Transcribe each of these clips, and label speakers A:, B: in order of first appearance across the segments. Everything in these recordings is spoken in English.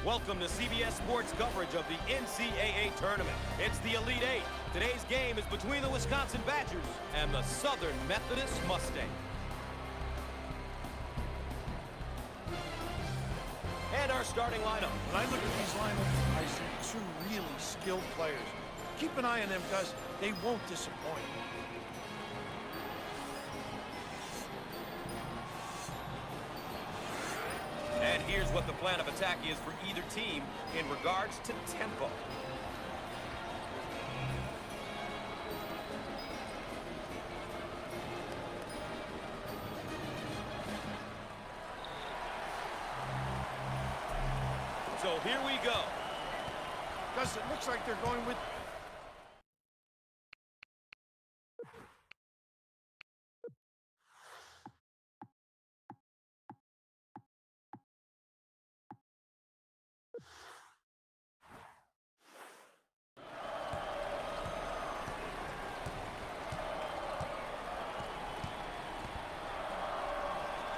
A: Welcome to CBS Sports coverage of the NCAA tournament. It's the Elite Eight. Today's game is between the Wisconsin Badgers and the Southern Methodist Mustangs. And our starting lineup.
B: When I look at these lineups, I see two really skilled players. Keep an eye on them, Gus. They won't disappoint.
A: And here's what the plan of attack is for either team in regards to tempo. So here we go.
B: Gus, it looks like they're going with...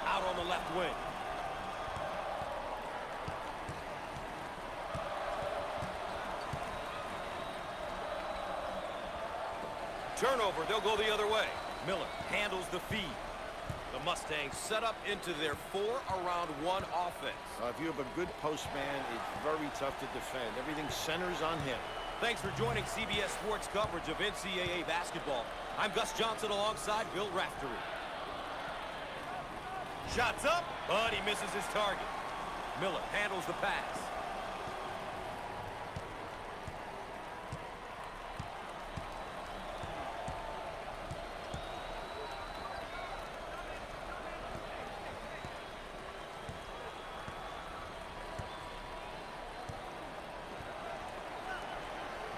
A: Out on the left wing. Turnover, they'll go the other way. Miller handles the feed. The Mustangs set up into their 4-around-1 offense.
B: if you have a good postman, it's very tough to defend. Everything centers on him.
A: Thanks for joining CBS Sports coverage of NCAA basketball. I'm Gus Johnson alongside Bill Raftery. Shots up, but he misses his target. Miller handles the pass.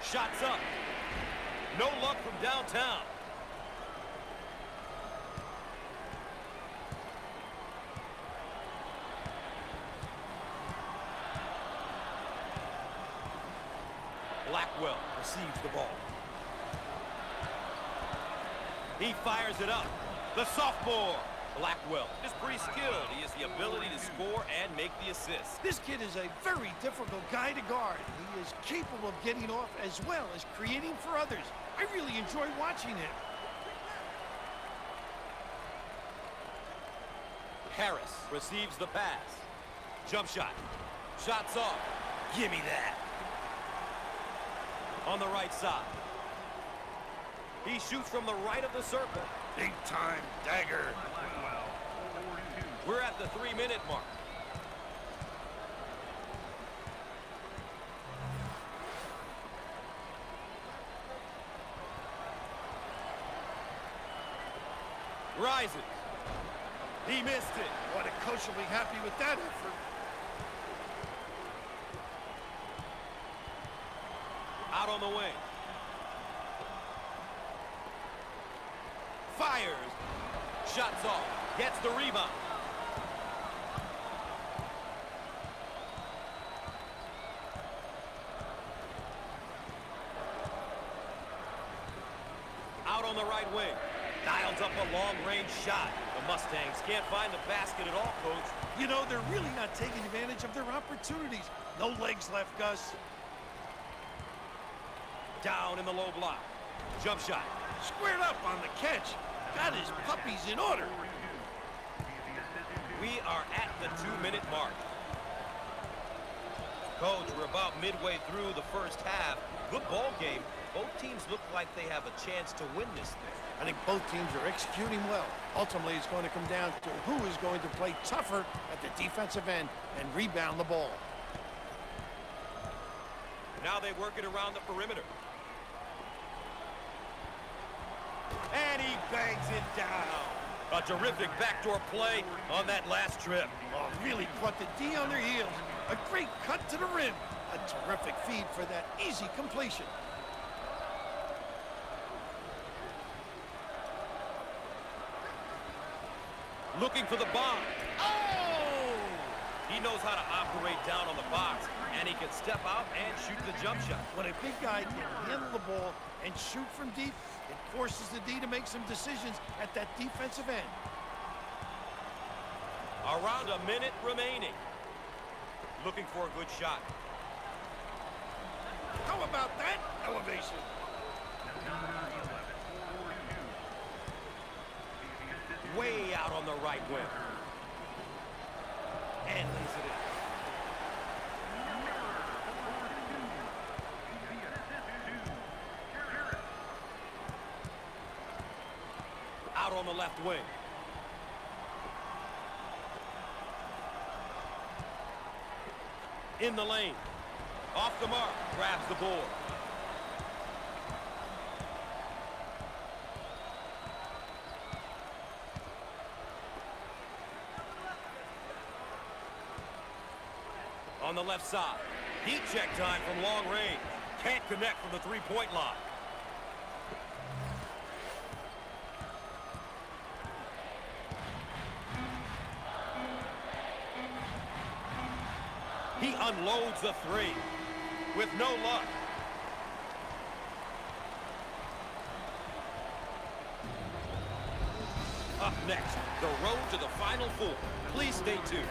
A: Shots up. No luck from downtown. Blackwell receives the ball. He fires it up. The sophomore. Blackwell is pretty skilled. He has the ability to score and make the assist.
B: This kid is a very difficult guy to guard. He is capable of getting off as well as creating for others. I really enjoy watching him.
A: Harris receives the pass. Jump shot. Shots off. Give me that. On the right side. He shoots from the right of the circle.
B: Big time dagger.
A: We're at the 3-minute mark. Rises. He missed it.
B: What a coach will be happy with that effort.
A: Out on the wing. Fires. Shots off. Gets the rebound. Out on the right wing. Dials up a long-range shot. The Mustangs can't find the basket at all, Coach.
B: You know, they're really not taking advantage of their opportunities. No legs left, Gus.
A: Down in the low block. Jump shot.
B: Squared up on the catch. Got his puppies in order.
A: We are at the 2-minute mark. Coach, we're about midway through the first half. Good ball game. Both teams look like they have a chance to win this thing.
B: I think both teams are executing well. Ultimately, it's going to come down to who is going to play tougher at the defensive end and rebound the ball.
A: Now they work it around the perimeter. And he bangs it down. A terrific backdoor play on that last trip.
B: Oh, really caught the D on their heels. A great cut to the rim. A terrific feed for that easy completion.
A: Looking for the bomb. Oh! He knows how to operate down on the box, and he can step out and shoot the jump shot.
B: When a big guy can handle the ball and shoot from deep, it forces the D to make some decisions at that defensive end.
A: Around a minute remaining. Looking for a good shot.
B: How about that elevation?
A: Way out on the right wing. And lays it in. Out on the left wing. In the lane. Off the mark. Grabs the board. On the left side. Heat check time from long range. Can't connect from the three-point line. He unloads the three with no luck. Up next, the road to the Final Four. Please stay tuned.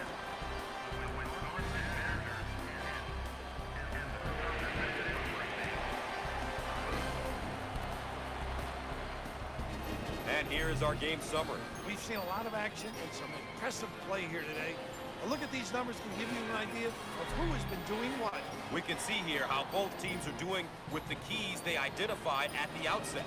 A: And here is our game summary.
B: We've seen a lot of action and some impressive play here today. A look at these numbers can give you an idea of who has been doing what.
A: We can see here how both teams are doing with the keys they identified at the outset.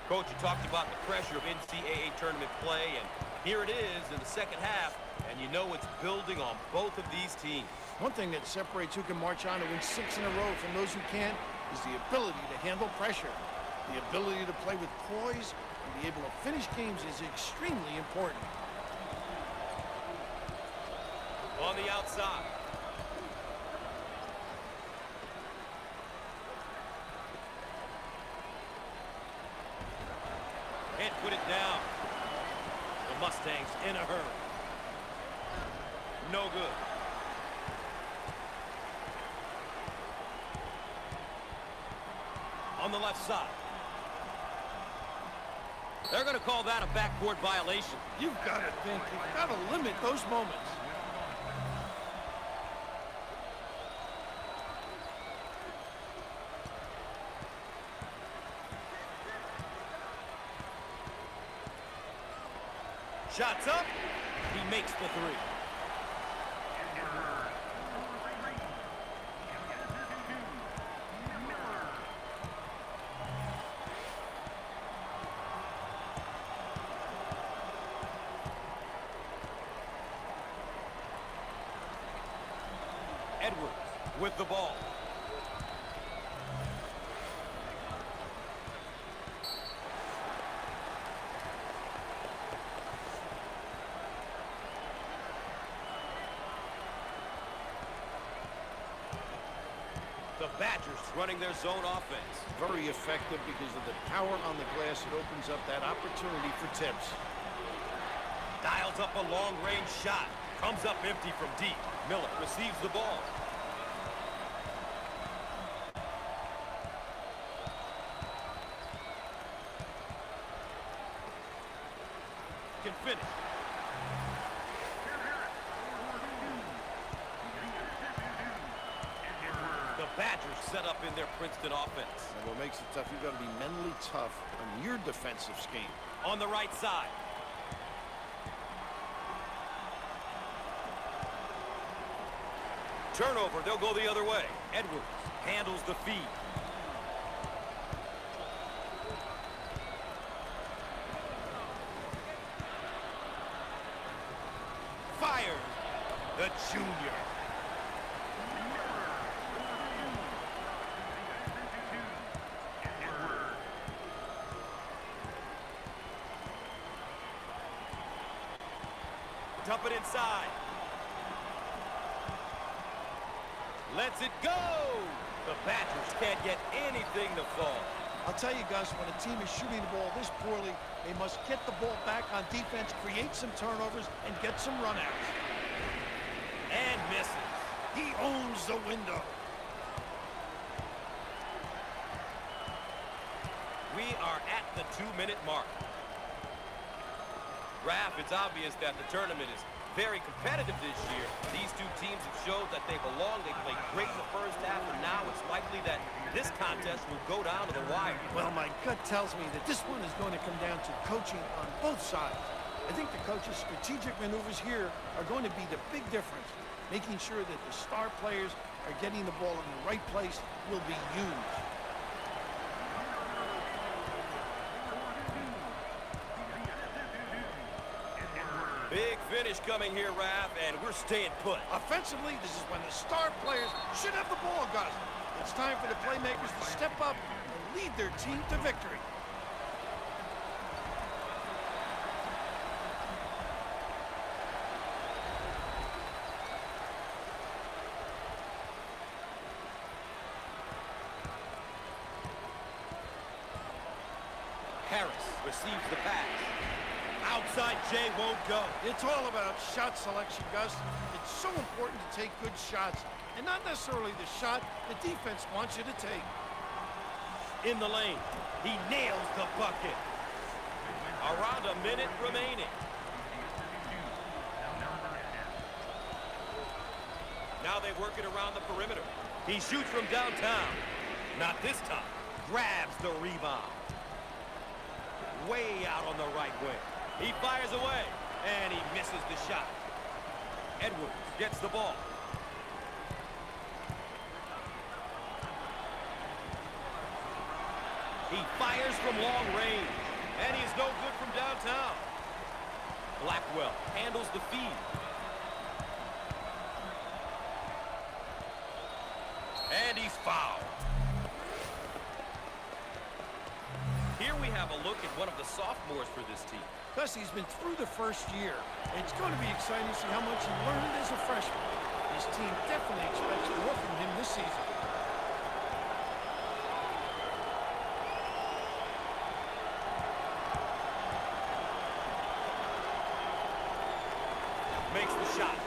A: Coach, you talked about the pressure of NCAA tournament play, and here it is in the second half, and you know it's building on both of these teams.
B: One thing that separates who can march on and win 6 in a row from those who can't is the ability to handle pressure. The ability to play with poise and be able to finish games is extremely important.
A: On the outside. Can't put it down. The Mustangs in a hurry. No good. On the left side. They're going to call that a backcourt violation.
B: You've got to think, you've got to limit those moments.
A: Shots up. He makes the three. Edwards with the ball. The Badgers running their zone offense.
B: Very effective because of the power on the glass. It opens up that opportunity for tips.
A: Dials up a long-range shot. Comes up empty from deep. Miller receives the ball. Can finish. The Badgers set up in their Princeton offense.
B: And what makes it tough, you've got to be mentally tough on your defensive scheme.
A: On the right side. Turnover, they'll go the other way. Edwards handles the feed. Fires the junior. Dump it inside. Lets it go. The Badgers can't get anything to fall.
B: I'll tell you, Gus, when a team is shooting the ball this poorly, they must get the ball back on defense, create some turnovers, and get some runouts.
A: And misses.
B: He owns the window.
A: We are at the 2-minute mark. Raph, it's obvious that the tournament is very competitive this year. These two teams have showed that they belong. They played great in the first half, and now it's likely that this contest will go down to the wire.
B: Well, my gut tells me that this one is going to come down to coaching on both sides. I think the coach's strategic maneuvers here are going to be the big difference. Making sure that the star players are getting the ball in the right place will be huge.
A: Big finish coming here, Raph, and we're staying put.
B: Offensively, this is when the star players should have the ball, Gus. It's time for the playmakers to step up and lead their team to victory.
A: Harris receives the pass. Outside Jay won't go.
B: It's all about shot selection, Gus. It's so important to take good shots, and not necessarily the shot the defense wants you to take.
A: In the lane, he nails the bucket. Around a minute remaining. Now they work it around the perimeter. He shoots from downtown. Not this time. Grabs the rebound. Way out on the right wing. He fires away, and he misses the shot. Edwards gets the ball. He fires from long range, and he's no good from downtown. Blackwell handles the feed. And he's fouled. Here we have a look at one of the sophomores for this team.
B: Gus, he's been through the first year. It's going to be exciting to see how much he learned as a freshman. His team definitely expects more from him this season.
A: Makes the shot.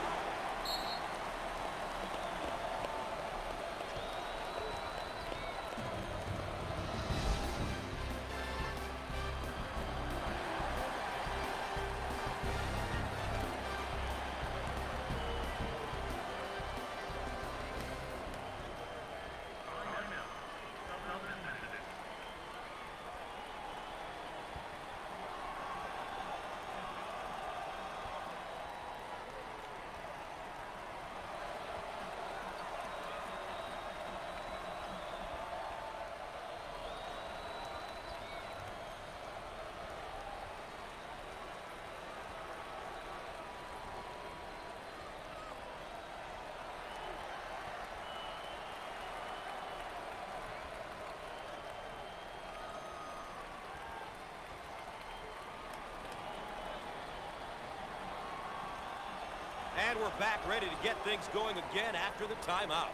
A: And we're back ready to get things going again after the timeout.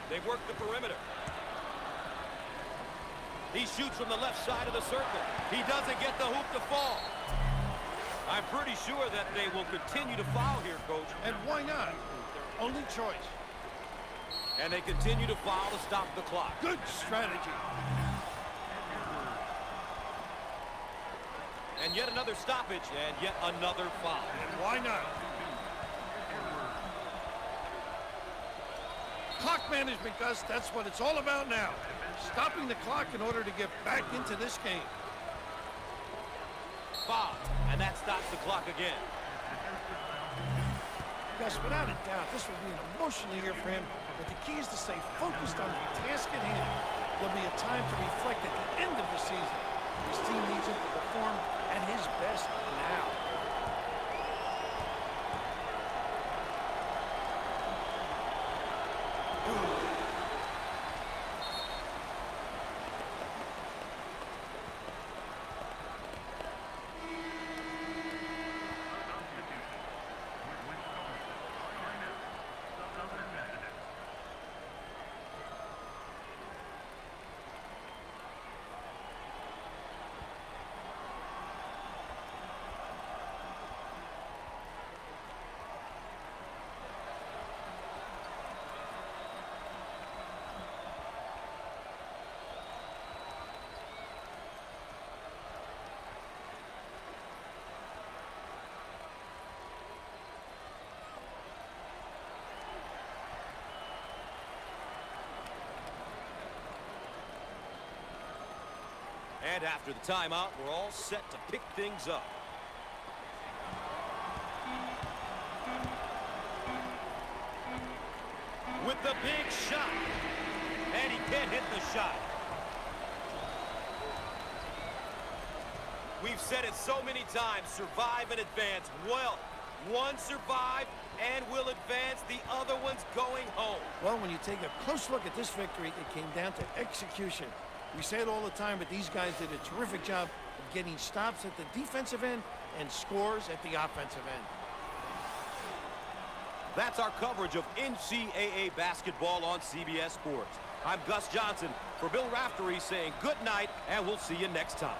A: They work the perimeter. He shoots from the left side of the circle. He doesn't get the hoop to fall. I'm pretty sure that they will continue to foul here, Coach.
B: And why not? Their only choice.
A: And they continue to foul to stop the clock.
B: Good strategy.
A: And yet another stoppage, and yet another foul.
B: And why not? Clock management, Gus, that's what it's all about now. Stopping the clock in order to get back into this game.
A: Foul, and that stops the clock again.
B: Gus, without a doubt, this will be an emotional year for him, but the key is to stay focused on the task at hand. There'll be a time to reflect at the end of the season. His team needs him to perform at his best now.
A: And after the timeout, we're all set to pick things up. With the big shot. And he can't hit the shot. We've said it so many times, survive and advance. Well, one survived and will advance, the other one's going home.
B: Well, when you take a close look at this victory, it came down to execution. We say it all the time, but these guys did a terrific job of getting stops at the defensive end and scores at the offensive end.
A: That's our coverage of NCAA basketball on CBS Sports. I'm Gus Johnson for Bill Raftery saying good night, and we'll see you next time.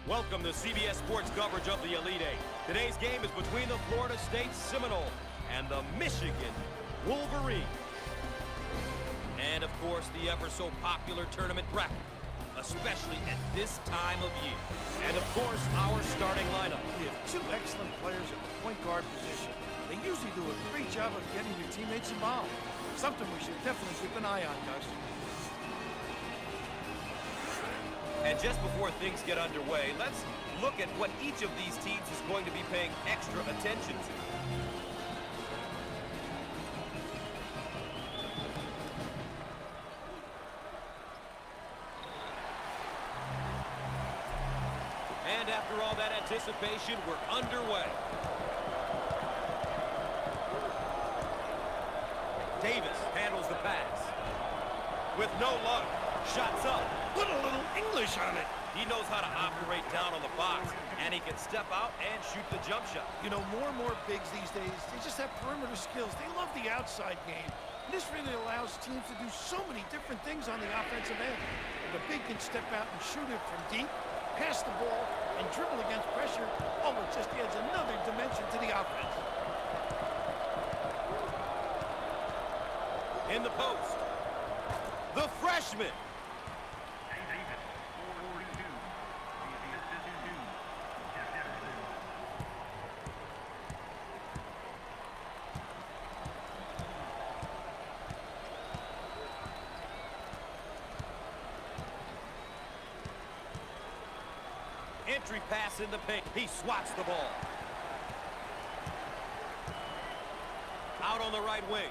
A: Welcome to CBS Sports coverage of the Elite Eight. Today's game is between the Florida State Seminoles and the Michigan Wolverines. And, of course, the ever-so-popular tournament bracket, especially at this time of year. And, of course, our starting lineup.
B: We have two excellent players at the point guard position. They usually do a great job of getting their teammates involved. Something we should definitely keep an eye on, Gus.
A: And just before things get underway, let's look at what each of these teams is going to be paying extra attention to. And after all that anticipation, we're underway. Davis handles the pass. With no luck, shots up.
B: Put a little English on it.
A: He knows how to operate down on the box, and he can step out and shoot the jump shot.
B: You know, more and more bigs these days, they just have perimeter skills. They love the outside game. And this really allows teams to do so many different things on the offensive end. The big can step out and shoot it from deep, pass the ball, and dribble against pressure. Oh, it just adds another dimension to the offense.
A: In the post, the freshman. Entry pass in the paint. He swats the ball. Out on the right wing.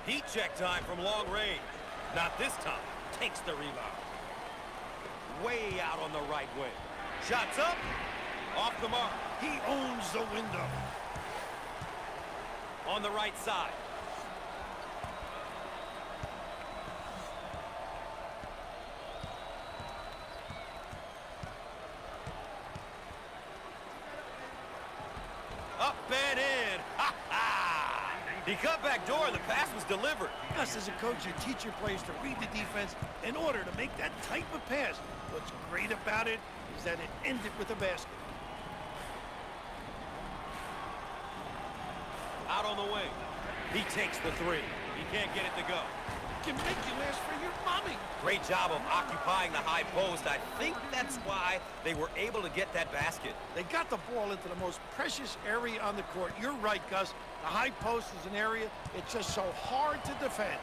A: Heat check time from long range. Not this time. Takes the rebound. Way out on the right wing. Shots up. Off the mark.
B: He owns the window.
A: On the right side. Up and in. Ha ha! He cut back door and the pass was delivered.
B: Us as a coach, you teach your players to read the defense in order to make that type of pass. What's great about it is that it ended with a basket.
A: Out on the wing. He takes the three. He can't get it to go.
B: Can make you ask for your mommy.
A: Great job of occupying the high post. I think that's why they were able to get that basket.
B: They got the ball into the most precious area on the court. You're right, Gus. The high post is an area it's just so hard to defend.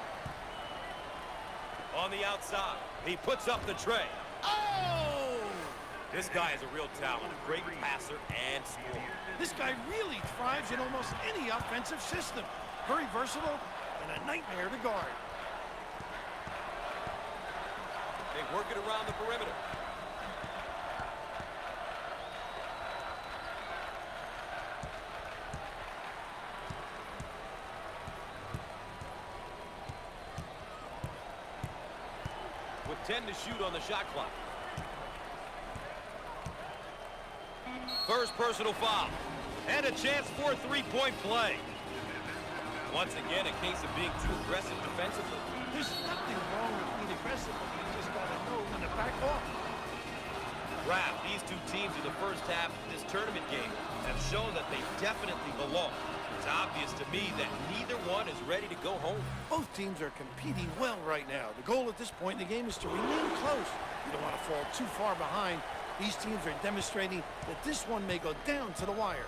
A: On the outside, he puts up the tray.
B: Oh!
A: This guy is a real talent, a great passer and scorer.
B: This guy really thrives in almost any offensive system. Very versatile and a nightmare to guard.
A: They work it around the perimeter. With 10 to shoot on the shot clock. First personal foul. And a chance for a three-point play. Once again, a case of being too aggressive defensively.
B: There's nothing wrong with being aggressive. You just got to know when to back off.
A: Rap, these two teams in the first half of this tournament game have shown that they definitely belong. It's obvious to me that neither one is ready to go home.
B: Both teams are competing well right now. The goal at this point in the game is to remain close. You don't want to fall too far behind. These teams are demonstrating that this one may go down to the wire.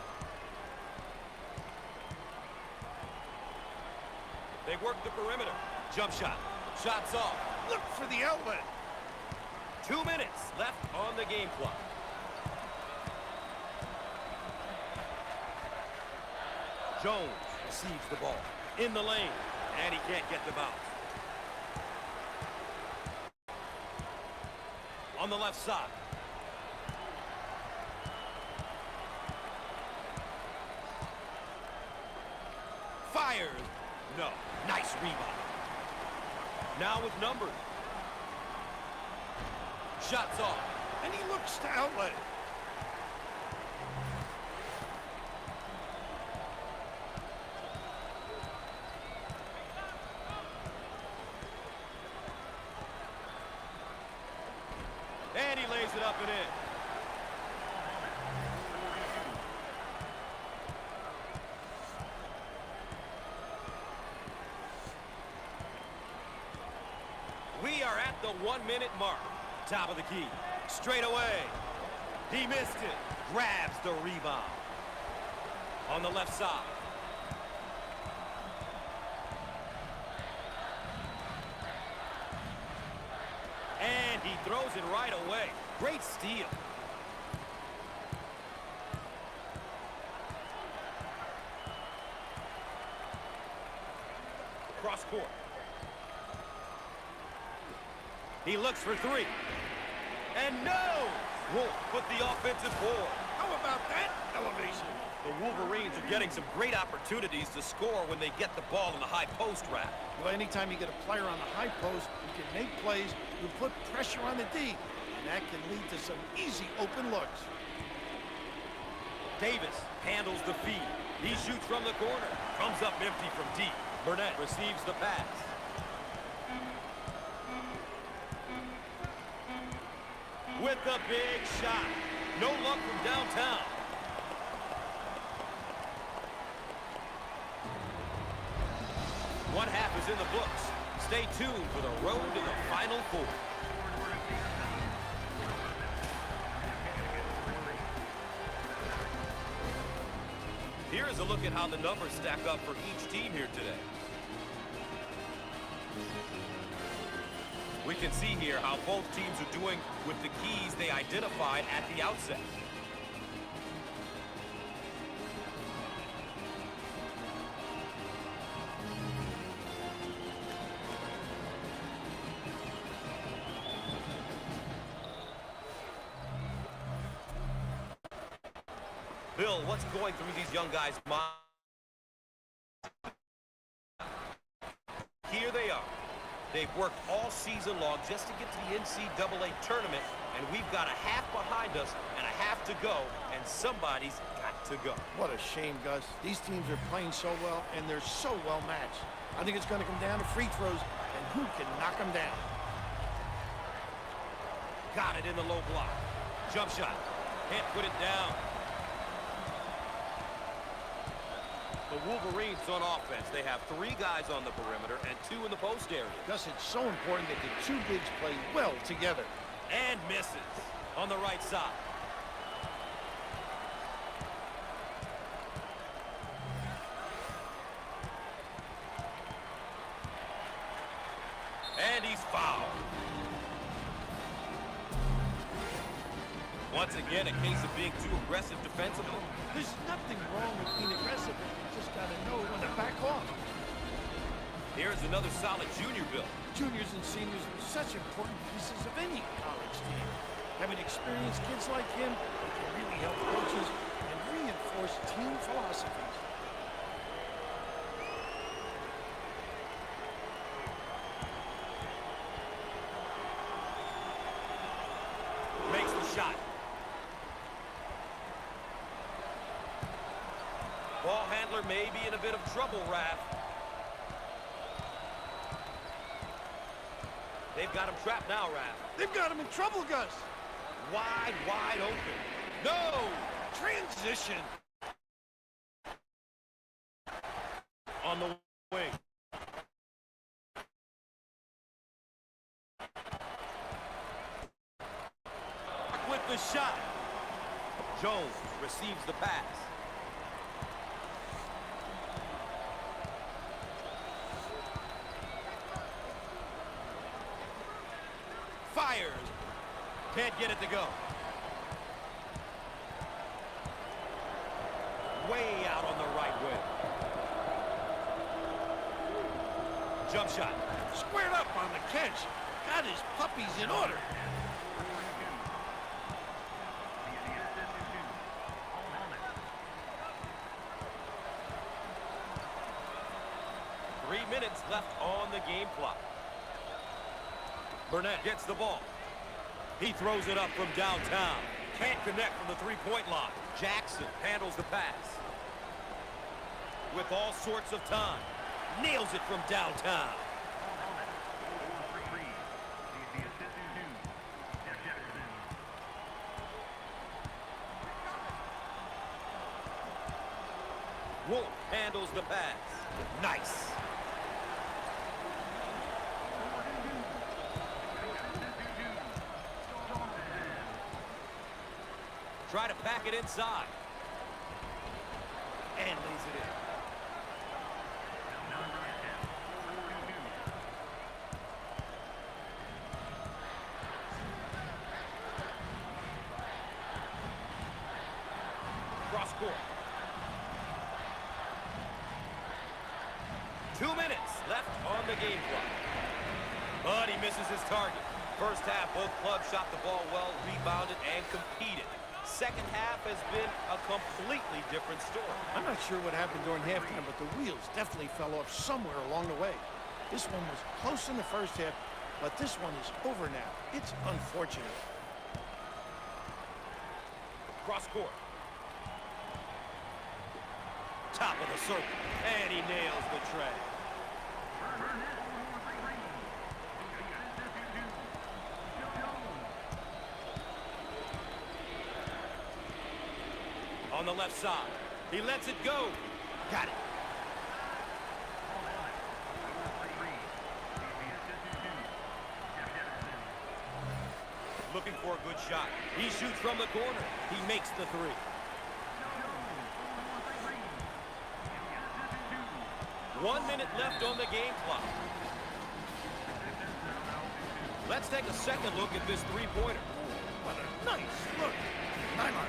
A: They work the perimeter. Jump shot. Shots off.
B: Look for the outlet.
A: 2 minutes left on the game clock. Jones receives the ball in the lane, and he can't get the bounce. On the left side. Fires. No. Nice rebound. Now with numbers. Shots off.
B: And he looks to outlet.
A: And he lays it up and in. We are at the 1 minute mark. Top of the key. Straight away. He missed it. Grabs the rebound. On the left side. And he throws it right away. Great steal. Cross court. He looks for three. And no! Wolf put the offensive board.
B: How about that elevation?
A: The Wolverines are getting some great opportunities to score when they get the ball in the high post rack.
B: Well, anytime you get a player on the high post, you can make plays, you put pressure on the D, and that can lead to some easy open looks.
A: Davis handles the feed. He shoots from the corner. Comes up empty from deep. Burnett receives the pass. With the big shot. No luck from downtown. One half is in the books. Stay tuned for the road to the Final Four. Here is a look at how the numbers stack up for each team here today. We can see here how both teams are doing with the keys they identified at the outset. Bill, what's going through these young guys' minds here they are. They've worked all season long just to get to the NCAA tournament, and we've got a half behind us and a half to go, and somebody's got to go.
B: What a shame, Gus. These teams are playing so well, and they're so well matched. I think it's going to come down to free throws, and who can knock them down.
A: Got it in the low block. Jump shot. Can't put it down. The Wolverines on offense. They have 3 guys on the perimeter and 2 in the post area.
B: Gus, it's so important that the 2 bigs play well together.
A: And misses on the right side. And he's fouled. Once again, a case of being too aggressive defensively.
B: There's nothing wrong with being aggressive. You just got to know when to back off.
A: Here's another solid junior build.
B: Juniors and seniors are such important pieces of any college team. Having experienced kids like him can really help coaches and reinforce team philosophies.
A: Makes the shot. Ball handler may be in a bit of trouble, Raph. They've got him trapped now, Raph.
B: They've got him in trouble, Gus.
A: Wide open. No!
B: Transition.
A: On the wing. With the shot. Jones receives the pass. Fires. Can't get it to go. Way out on the right wing. Jump shot.
B: Squared up on the catch. Got his puppies in order.
A: Three minutes left on the game clock. Burnett gets the ball. He throws it up from downtown. Can't connect from the three-point line. Jackson handles the pass. With all sorts of time. Nails it from downtown. Wolf handles the pass. Nice. Try to pack it inside. And lays it in. Cross court. 2 minutes left on the game clock. But he misses his target. First half, both clubs shot the ball well, rebounded, and competed. Second half has been a completely different story.
B: I'm not sure what happened during halftime, but the wheels definitely fell off somewhere along the way. This one was close in the first half, but this one is over now. It's unfortunate.
A: Cross court. Top of the circle. And he nails the tray. On the left side. He lets it go. Got it. Looking for a good shot. He shoots from the corner. He makes the three. One minute left on the game clock. Let's take a second look at this three-pointer.
B: What a nice look. Nymark.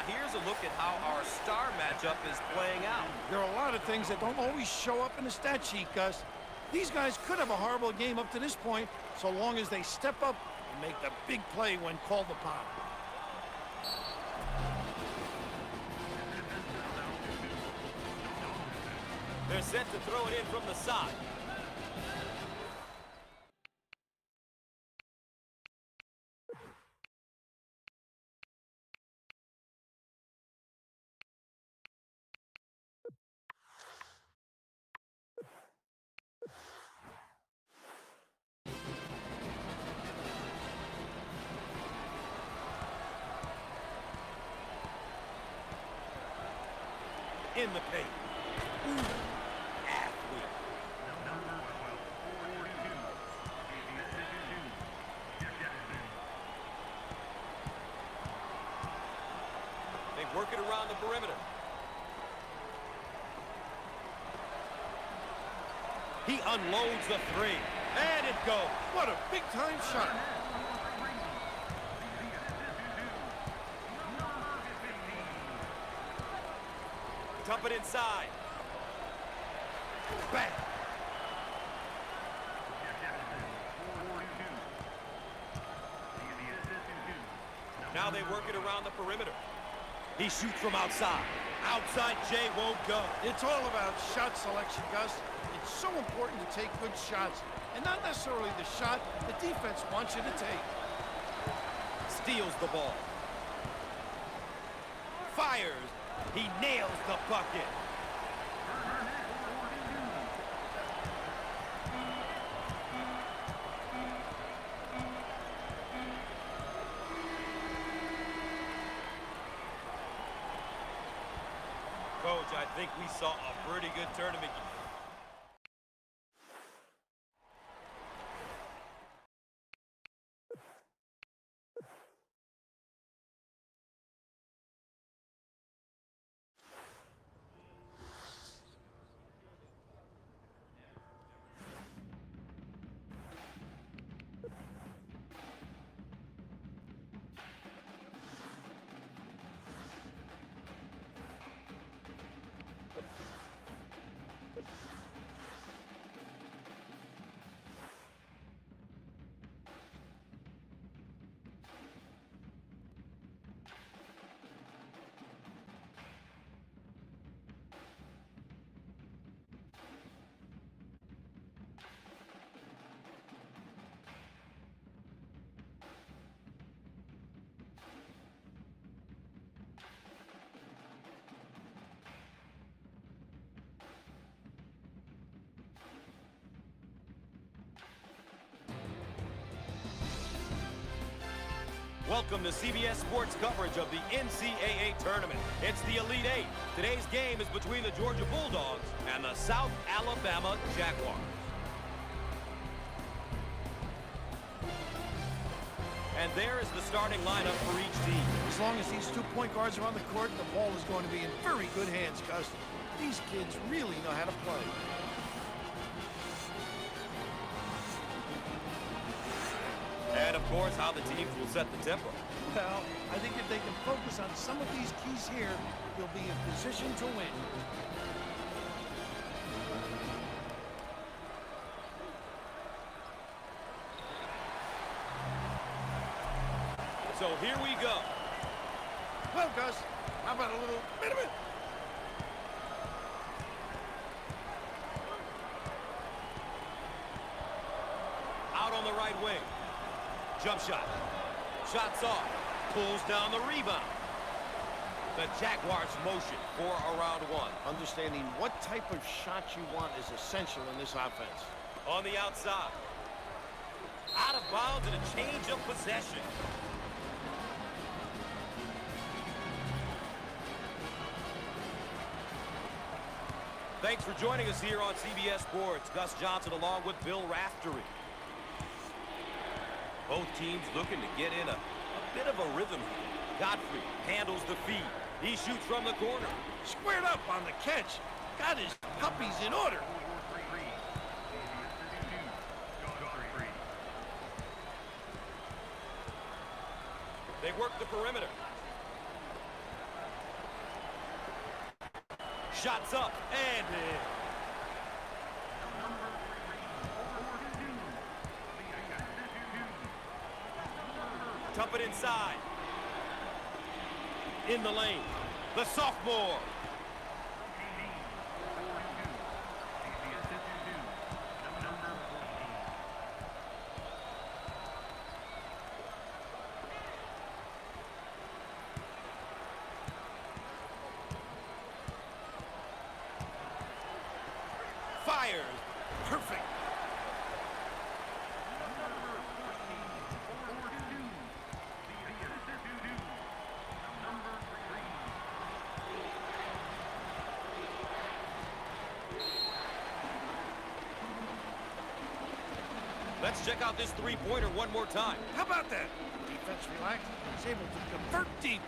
A: Here's a look at how our star matchup is playing out.
B: There are a lot of things that don't always show up in the stat sheet, Gus. These guys could have a horrible game up to this point, so long as they step up and make the big play when called upon.
A: They're set to throw it in from the side. In the paint. Ooh, athlete. They work it around the perimeter. He unloads the three. And it goes.
B: What a big-time shot.
A: Dump it inside.
B: Bang.
A: Now they work it around the perimeter. He shoots from outside. Outside J won't go.
B: It's all about shot selection, Gus. It's so important to take good shots, and not necessarily the shot the defense wants you to take.
A: Steals the ball. Fires. He nails the bucket. Coach, I think we saw a pretty good tournament. Welcome to CBS Sports coverage of the NCAA tournament. It's the Elite Eight. Today's game is between the Georgia Bulldogs and the South Alabama Jaguars. And there is the starting lineup for each team.
B: As long as these 2 point guards are on the court, the ball is going to be in very good hands, Gus. These kids really know how to play.
A: And, of course, how the teams will set the tempo.
B: Well, I think if they can focus on some of these keys here, they'll be in position to win.
A: So here we go.
B: Well, Gus, how about a little bit of it?
A: Out on the right wing. Jump shot. Shots off. Pulls down the rebound. The Jaguars motion for a round one.
B: Understanding what type of shot you want is essential in this offense.
A: On the outside. Out of bounds and a change of possession. Thanks for joining us here on CBS Sports. Gus Johnson along with Bill Raftery. Both teams looking to get in a bit of a rhythm here. Godfrey handles the feed. He shoots from the corner.
B: Squared up on the catch. Got his puppies in order.
A: They work the perimeter. Shots up and in. Dump it inside. in the lane. The sophomore. Fires.
B: Perfect.
A: Let's check out this three-pointer one more time.
B: How about that? Defense relaxed. He's able to convert deep.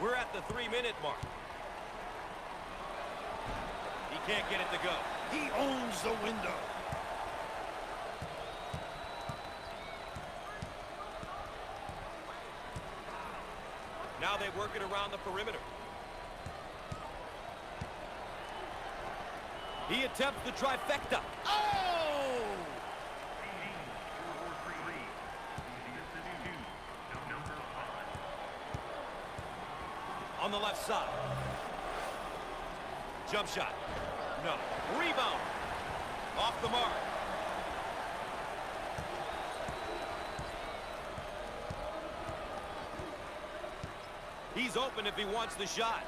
A: We're at the 3-minute mark. He can't get it to go.
B: He owns the window.
A: Now they work it around the perimeter. He attempts the trifecta.
B: Oh!
A: On the left side. Jump shot. No. Rebound. Off the mark. He's open if he wants the shot.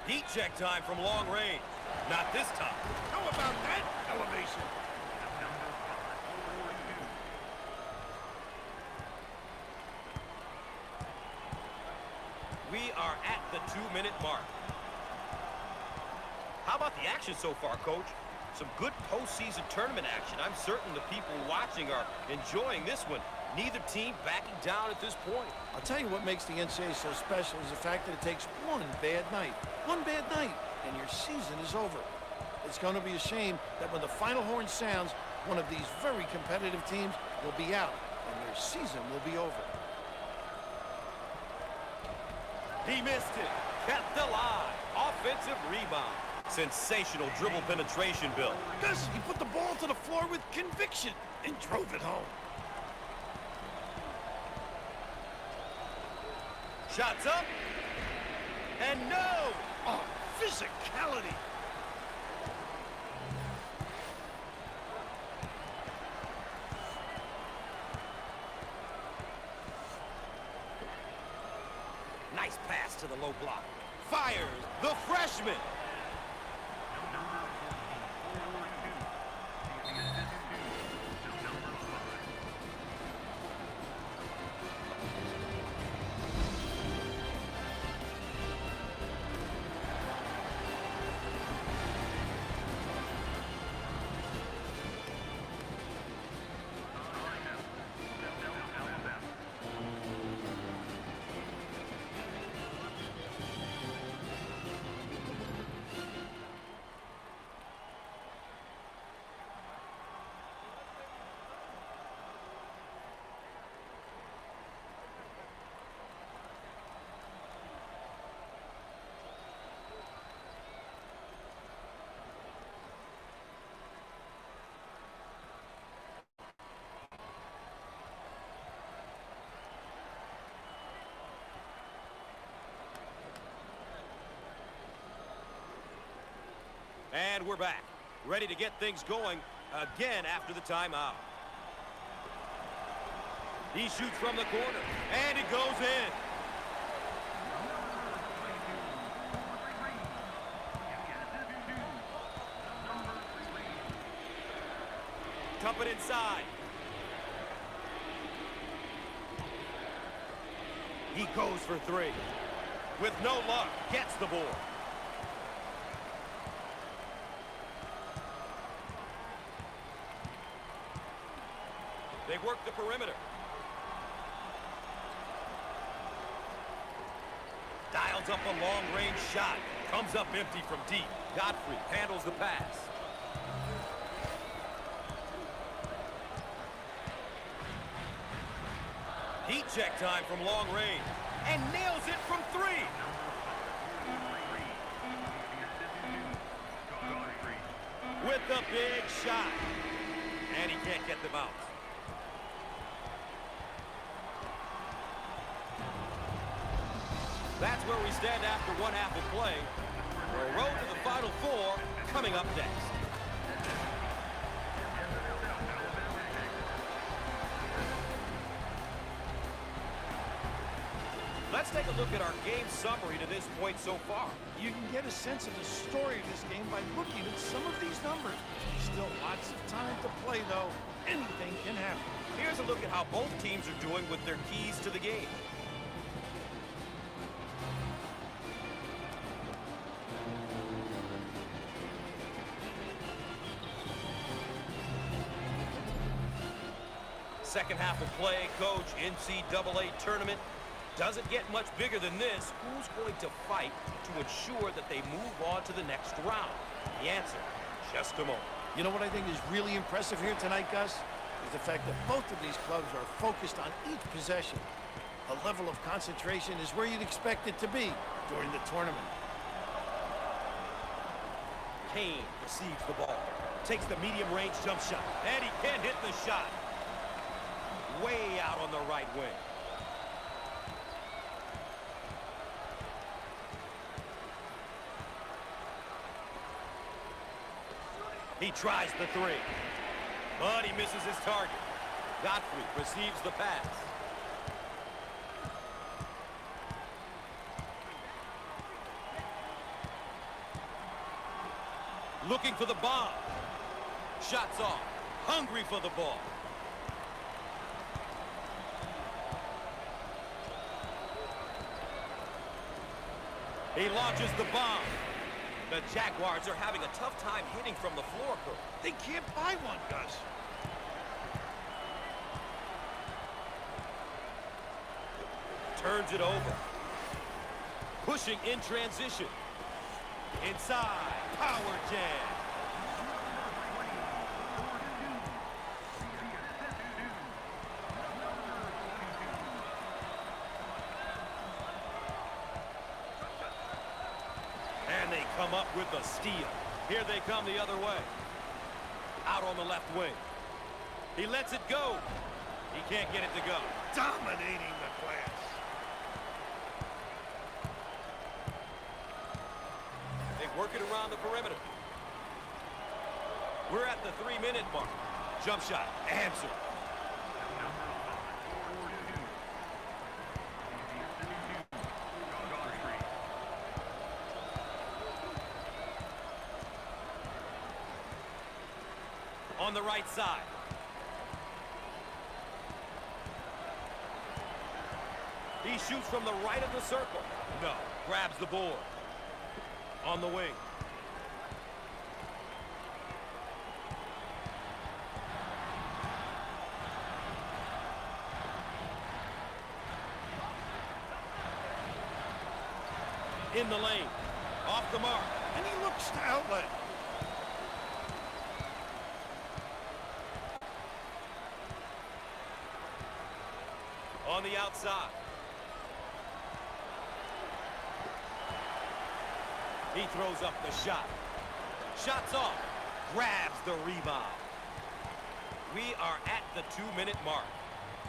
A: Heat check time from long range. Not this time.
B: How about that elevation?
A: We are at the 2-minute mark. How about the action so far, Coach? Some good postseason tournament action. I'm certain the people watching are enjoying this one. Neither team backing down at this point.
B: I'll tell you what makes the NCAA so special is the fact that it takes one bad night, and your season is over. It's going to be a shame that when the final horn sounds, one of these very competitive teams will be out, and their season will be over.
A: He missed it. Kept alive. Offensive rebound. Sensational dribble penetration, Bill.
B: Gus, he put the ball to the floor with conviction and drove it home.
A: Shots up. And no!
B: Oh, physicality.
A: Nice pass to the low block. Fires the freshman. And we're back, ready to get things going again after the timeout. He shoots from the corner, and it goes in. Dump it inside. He goes for three. With no luck, gets the board. They work the perimeter. Dials up a long-range shot. Comes up empty from deep. Godfrey handles the pass. Heat check time from long range. And nails it from 3. With the big shot. And he can't get the bounce. That's where we stand after one half of play. The road to the Final Four coming up next. Let's take a look at our game summary to this point so far.
B: You can get a sense of the story of this game by looking at some of these numbers. Still lots of time to play, though. Anything can happen.
A: Here's a look at how both teams are doing with their keys to the game. Second half of play, coach, NCAA tournament. Doesn't get much bigger than this. Who's going to fight to ensure that they move on to the next round? The answer, just a moment.
B: You know what I think is really impressive here tonight, Gus? Is the fact that both of these clubs are focused on each possession. The level of concentration is where you'd expect it to be during the tournament.
A: Kane receives the ball. Takes the medium-range jump shot. And he can't hit the shot. Way out on the right wing. He tries the 3. But he misses his target. Godfrey receives the pass. Looking for the bomb. Shots off. Hungry for the ball. He launches the bomb. The Jaguars are having a tough time hitting from the floor, coach.
B: They can't buy one, Gus.
A: Turns it over. Pushing in transition. Inside. Power jam. And they come up with a steal. Here they come the other way. Out on the left wing. He lets it go. He can't get it to go.
B: Dominating the glass.
A: They work it around the perimeter. We're at the 3-minute mark. Jump shot. Answer. On the right side. He shoots from the right of the circle. No. Grabs the board. On the wing. In the lane. Off the mark.
B: And he looks to outlet.
A: On the outside. He throws up the shot. Shots off. Grabs the rebound. We are at the 2-minute mark.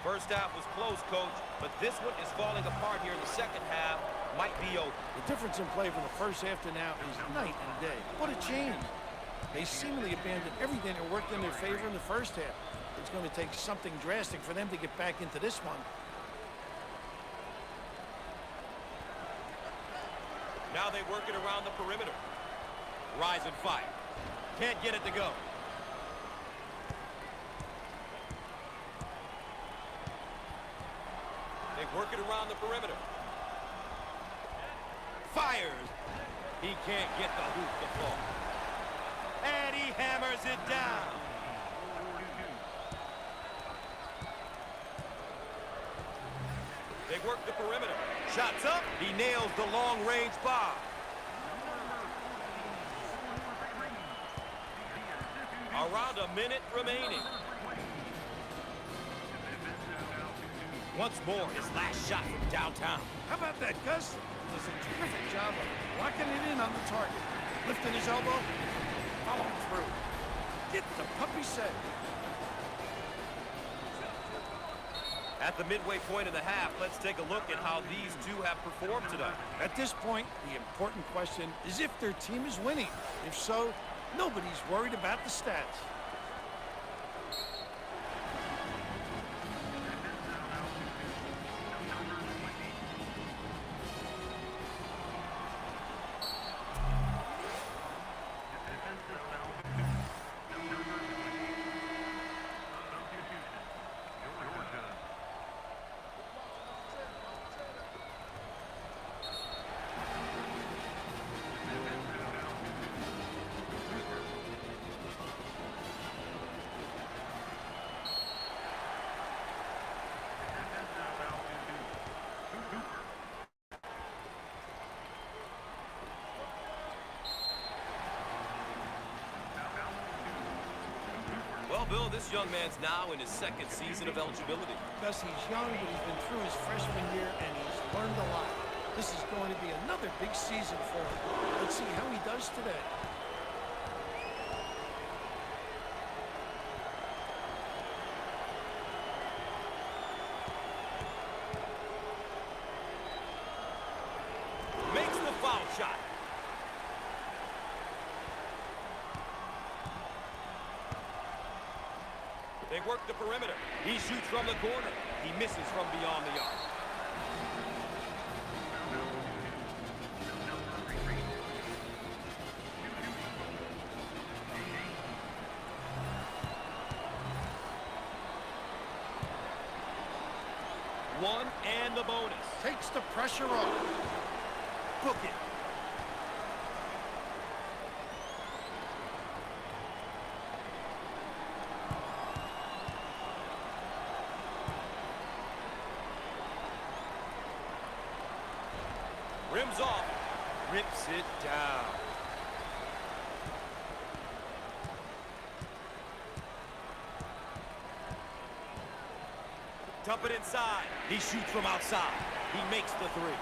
A: First half was close, coach, but this one is falling apart here in the second half. Might be over.
B: The difference in play from the first half to now is night and day. What a change. They seemingly abandoned everything that worked in their favor in the first half. It's going to take something drastic for them to get back into this one.
A: Now they work it around the perimeter. Rise and fire. Can't get it to go. They work it around the perimeter. Fires. He can't get the hoop to fall. And he hammers it down. They work the perimeter. Shots up. He nails the long-range bomb. Around a minute remaining. Once more, his last shot from downtown.
B: How about that, Gus? He does a terrific job of locking it in on the target. Lifting his elbow, follow through. Get the puppy set.
A: At the midway point of the half, let's take a look at how these two have performed tonight.
B: At this point, the important question is if their team is winning. If so, nobody's worried about the stats.
A: Well, Bill, this young man's now in his second season of eligibility.
B: Gus, he's young, but he's been through his freshman year, and he's learned a lot. This is going to be another big season for him. Let's see how he does today.
A: Makes the foul shot. They work the perimeter. He shoots from the corner. He misses from beyond the arc. One and the bonus.
B: Takes the pressure off.
A: Book it. Rims off, rips it down. Dump it inside. He shoots from outside. He makes the three.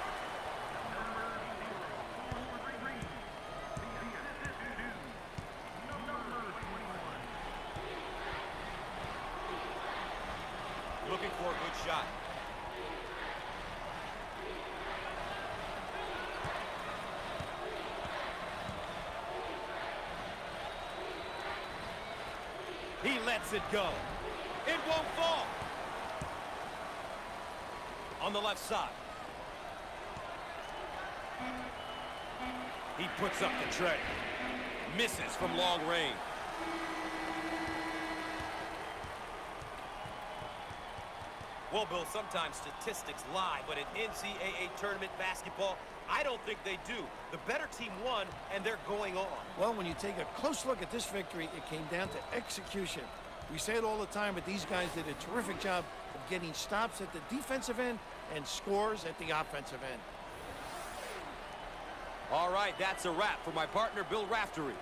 A: Looking for a good shot. He lets it go. It won't fall. On the left side. He puts up the tray. Misses from long range. Well, Bill, sometimes statistics lie, but in NCAA tournament basketball, I don't think they do. The better team won, and they're going on.
B: Well, when you take a close look at this victory, it came down to execution. We say it all the time, but these guys did a terrific job of getting stops at the defensive end and scores at the offensive end.
A: All right, that's a wrap for my partner, Bill Raftery.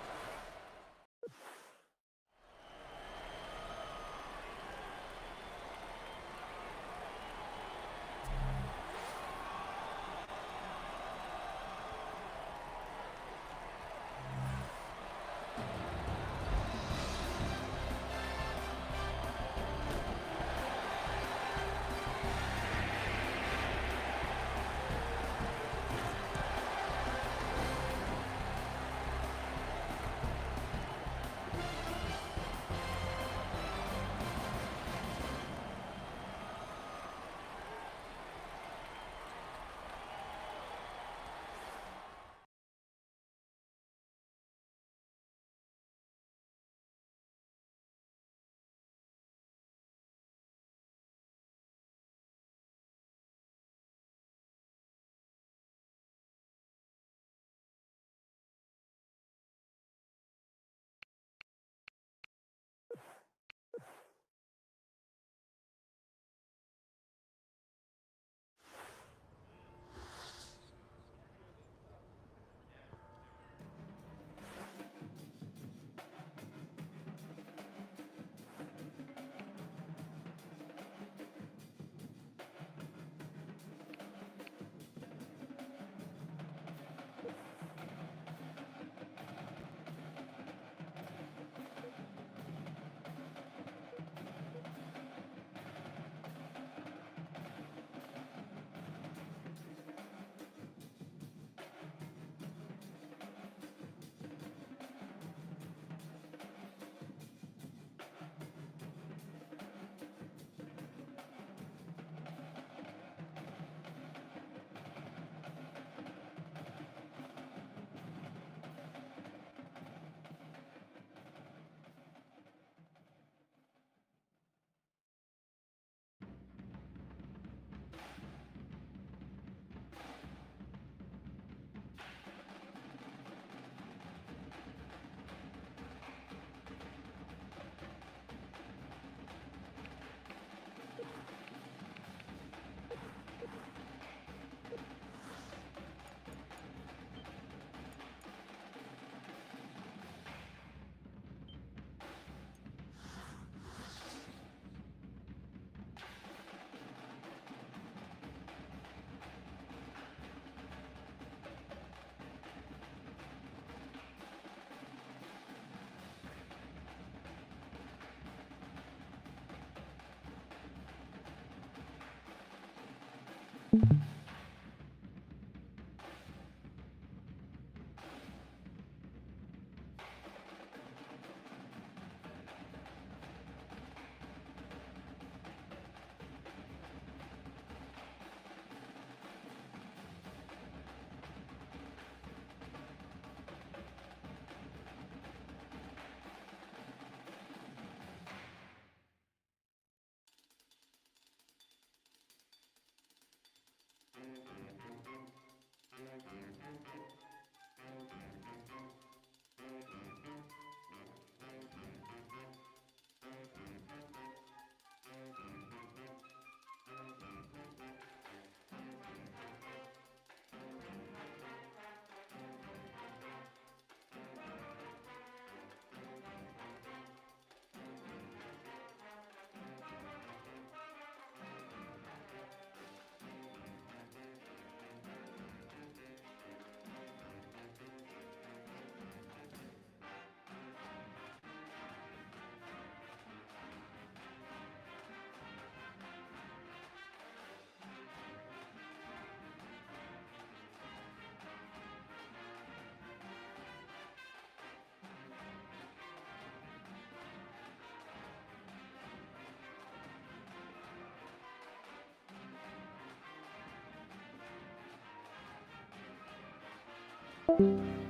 C: you.